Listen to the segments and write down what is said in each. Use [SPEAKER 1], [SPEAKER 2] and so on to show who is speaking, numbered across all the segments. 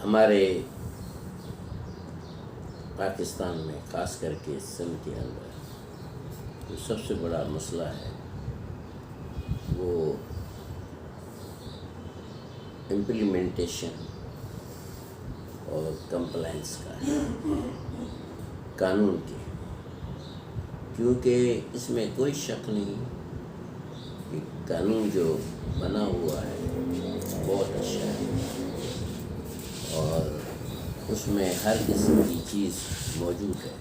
[SPEAKER 1] ہمارے پاکستان میں خاص کر کے سندھ کے اندر جو سب سے بڑا مسئلہ ہے وہ امپلیمنٹیشن اور کمپلائنس کا ہے قانون کی، کیونکہ اس میں کوئی شک نہیں کہ قانون جو بنا ہوا ہے بہت اچھا ہے اور اس میں ہر قسم کی چیز موجود ہے،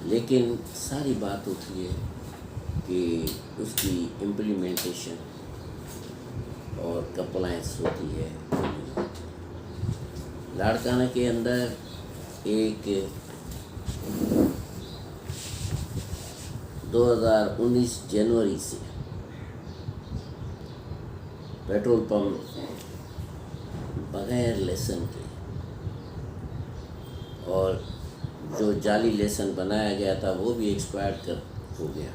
[SPEAKER 1] لیکن ساری بات ہوتی ہے کہ اس کی امپلیمنٹیشن اور کمپلائنس ہوتی ہے۔ لاڑکانہ کے اندر ایک 2019 جنوری سے پیٹرول پمپ بغیر لیسن کے اور جو جعلی لیسن بنایا گیا تھا وہ بھی ایکسپائر ہو گیا،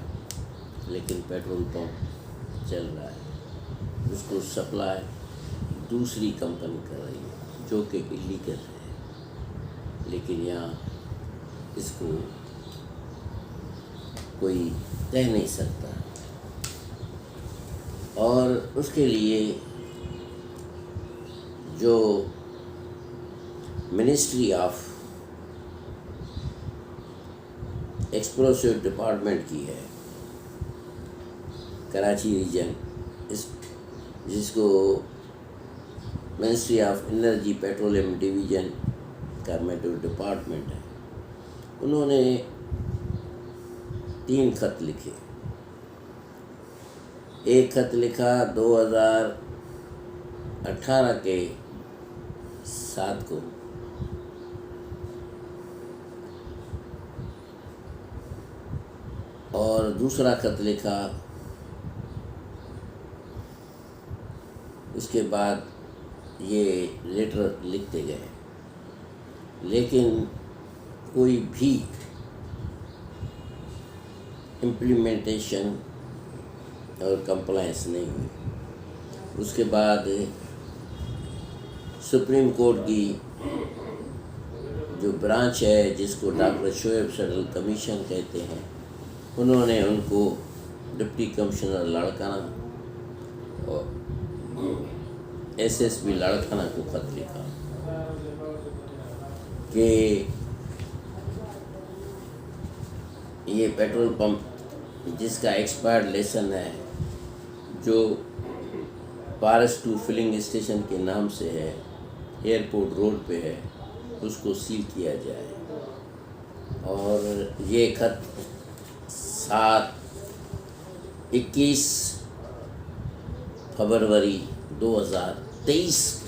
[SPEAKER 1] لیکن پیٹرول پمپ چل رہا ہے، اس کو سپلائی دوسری کمپنی کر رہی ہے جو کہ الیگل ہے، لیکن یہاں اس کو کوئی کہہ نہیں سکتا، اور اس کے لیے جو منسٹری آف ایکسپلوسیو ڈپارٹمنٹ کی ہے کراچی ریجن، جس کو ministry of energy petroleum division کا ڈپارٹمنٹ ہے، انہوں نے 3 خط لکھے۔ ایک خط لکھا 2018 کے 7 کو، اور دوسرا خط لکھا اس کے بعد یہ لیٹر لکھتے گئے، لیکن کوئی بھی امپلیمنٹیشن اور کمپلائنس نہیں ہوئی۔ اس کے بعد سپریم کورٹ کی جو برانچ ہے جس کو ڈاکٹر شعیب سیٹل کمیشن کہتے ہیں، انہوں نے ان کو ڈپٹی کمشنر لاڑکانہ اور SSP لاڑکانہ کو خط لکھا کہ یہ پیٹرول پمپ جس کا ایکسپائرڈ لیسن ہے، جو پارس 2 فلنگ اسٹیشن کے نام سے ہے، ایئرپورٹ روڈ پہ ہے، اس کو سیل کیا جائے۔ اور یہ خط 21 فروری 2023 کو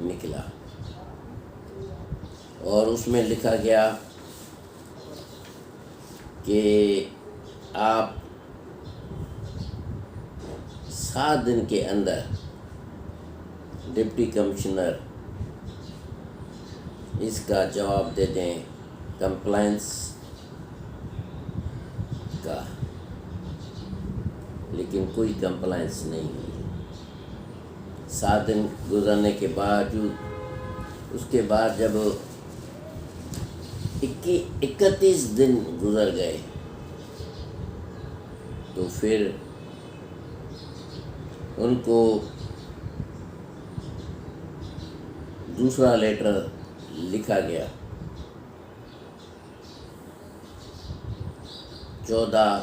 [SPEAKER 1] نکلا، اور اس میں لکھا گیا کہ آپ 7 دن کے اندر ڈپٹی کمشنر اس کا جواب دے دیں کمپلائنس کا، لیکن کوئی کمپلائنس نہیں ہوئی۔ 7 دن گزرنے کے باوجود اس کے بعد جب 31 دن گزر گئے تو پھر ان کو دوسرا لیٹر لکھا گیا 14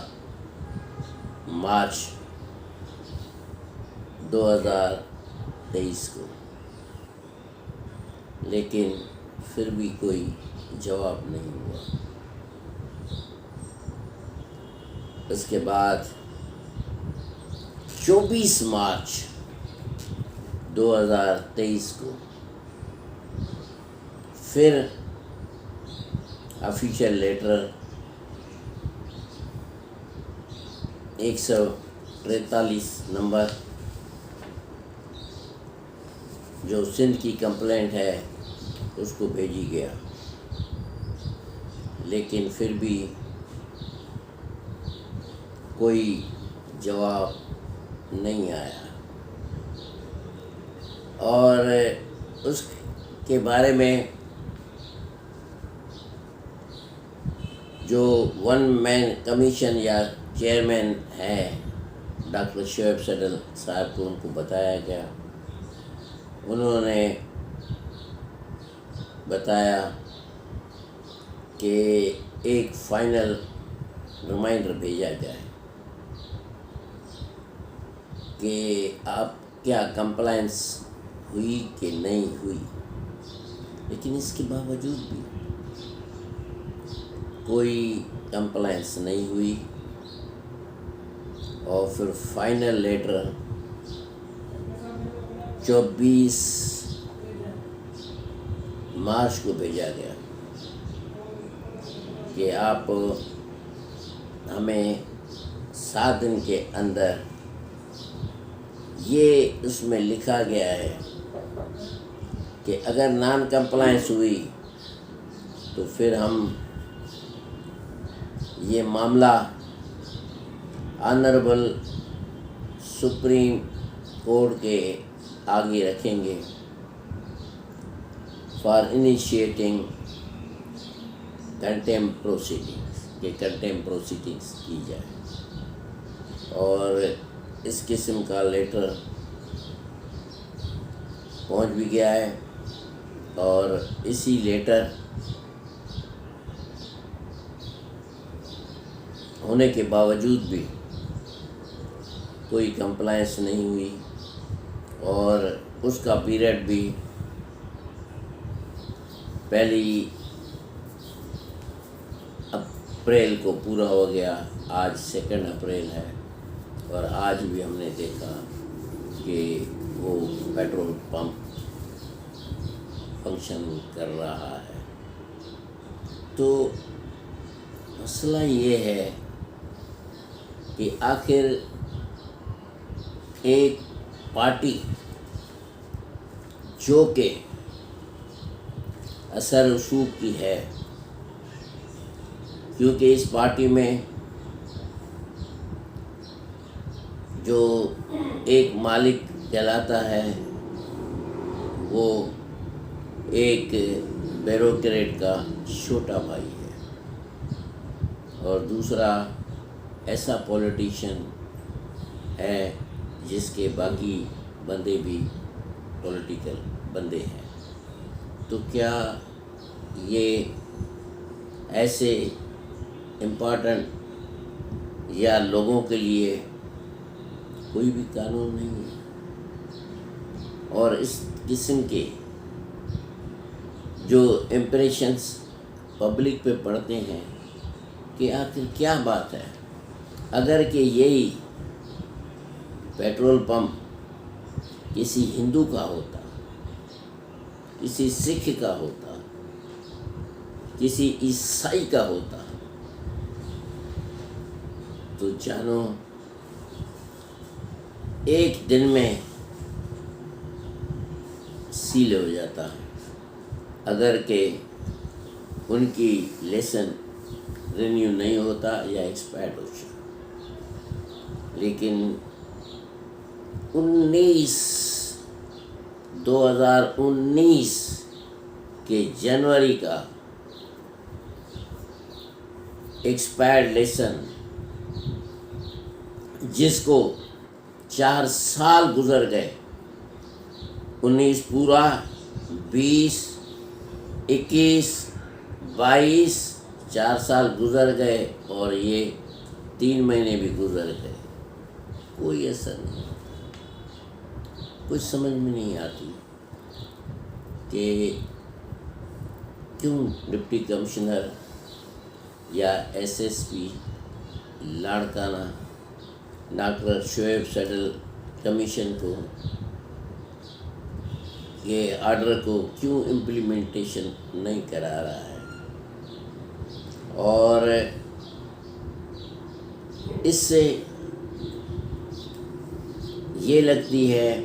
[SPEAKER 1] مارچ 2023 کو، لیکن پھر بھی کوئی جواب نہیں ہوا۔ اس کے بعد 24 مارچ 2023 کو پھر آفیشیل لیٹر 143 نمبر جو سندھ کی کمپلینٹ ہے اس کو بھیجی گیا، لیکن پھر بھی کوئی جواب نہیں آیا۔ اور اس کے بارے میں جو ون مین کمیشن یا چیئرمین ہے ڈاکٹر شعیب صدر صاحب کو ان کو بتایا گیا. انہوں نے بتایا کہ ایک فائنل ریمائنڈر بھیجا جائے کہ آپ کیا کمپلائنس ہوئی کہ نہیں ہوئی، لیکن اس کے باوجود بھی کوئی کمپلائنس نہیں ہوئی. اور پھر فائنل لیٹر 24 مارچ کو بھیجا گیا کہ آپ ہمیں 7 دن کے اندر، یہ اس میں لکھا گیا ہے کہ اگر نان کمپلائنس ہوئی تو پھر ہم یہ معاملہ آنریبل سپریم کورٹ کے آگے رکھیں گے فار انیشیٹنگ کنٹیمپٹ پروسیڈنگس، کہ کنٹیمپٹ پروسیڈنگس کی جائے. اور اس قسم کا لیٹر پہنچ بھی گیا ہے. اور اسی لیٹر ہونے کے باوجود بھی کوئی کمپلائنس نہیں ہوئی، اور اس کا پیریڈ بھی پہلی اپریل کو پورا ہو گیا. آج 2 اپریل ہے، اور آج بھی ہم نے دیکھا کہ وہ پیٹرول پمپ فنکشن کر رہا ہے. تو مسئلہ یہ ہے کہ آخر ایک پارٹی جو کہ اثر رسوخ کی ہے، کیونکہ اس پارٹی میں جو ایک مالک کہلاتا ہے وہ ایک بیوروکریٹ کا چھوٹا بھائی ہے، اور دوسرا ایسا پولیٹیشین ہے جس کے باقی بندے بھی پولیٹیکل بندے ہیں. تو کیا یہ ایسے امپورٹنٹ یا لوگوں کے لیے کوئی بھی قانون نہیں ہے؟ اور اس قسم کے جو امپریشنس پبلک پہ پڑتے ہیں کہ آخر کیا بات ہے، اگر کہ یہی پیٹرول پمپ کسی ہندو کا ہوتا، کسی سکھ کا ہوتا، کسی عیسائی کا ہوتا، تو جانو ایک دن میں سیل ہو جاتا، اگر کہ ان کی لیسن رینیو نہیں ہوتا یا ایکسپائرڈ ہو جاتا. لیکن 2019 کے جنوری کا ایکسپائرڈ لیسن، جس کو 4 سال گزر گئے، 19 پورا، 20، 21، 22، 4 سال گزر گئے، اور یہ 3 مہینے بھی گزر گئے، کوئی اثر نہیں. کچھ سمجھ میں نہیں آتی کہ کیوں ڈپٹی کمشنر یا S S P Larkana doctor Shoaib صدر کمیشن کو یہ آرڈر کو کیوں امپلیمنٹیشن نہیں کرا رہا ہے. اور اس سے یہ لگتی ہے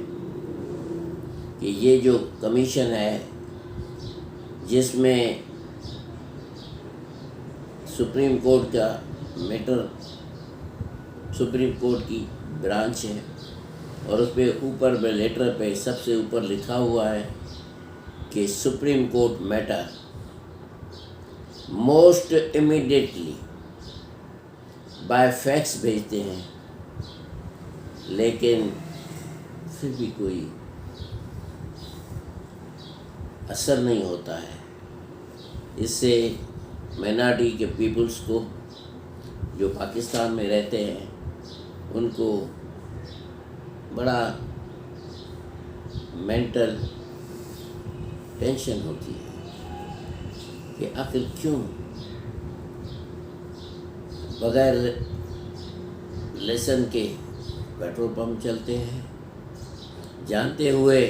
[SPEAKER 1] کہ یہ جو کمیشن ہے، جس میں سپریم کورٹ کا میٹر، سپریم کورٹ کی برانچ ہے، اور اس پہ اوپر میں لیٹر پہ سب سے اوپر لکھا ہوا ہے کہ Supreme Court matter most immediately by fax بھیجتے ہیں، لیکن پھر بھی کوئی اثر نہیں ہوتا ہے۔ اس سے مائنارٹی کے پیپلز کو جو پاکستان میں رہتے ہیں ان کو بڑا مینٹل ٹینشن ہوتی ہے کہ آخر کیوں بغیر لیسن کے پیٹرول پمپ چلتے ہیں، جانتے ہوئے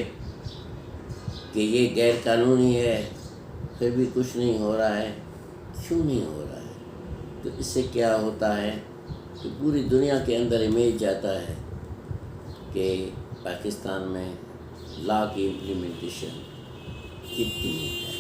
[SPEAKER 1] کہ یہ غیر قانونی ہے، پھر بھی کچھ نہیں ہو رہا ہے۔ کیوں نہیں ہو رہا ہے؟ تو اس سے کیا ہوتا ہے کہ پوری دنیا کے اندر امیج جاتا ہے کہ پاکستان میں لا کی امپلیمنٹیشن کتنی ہے۔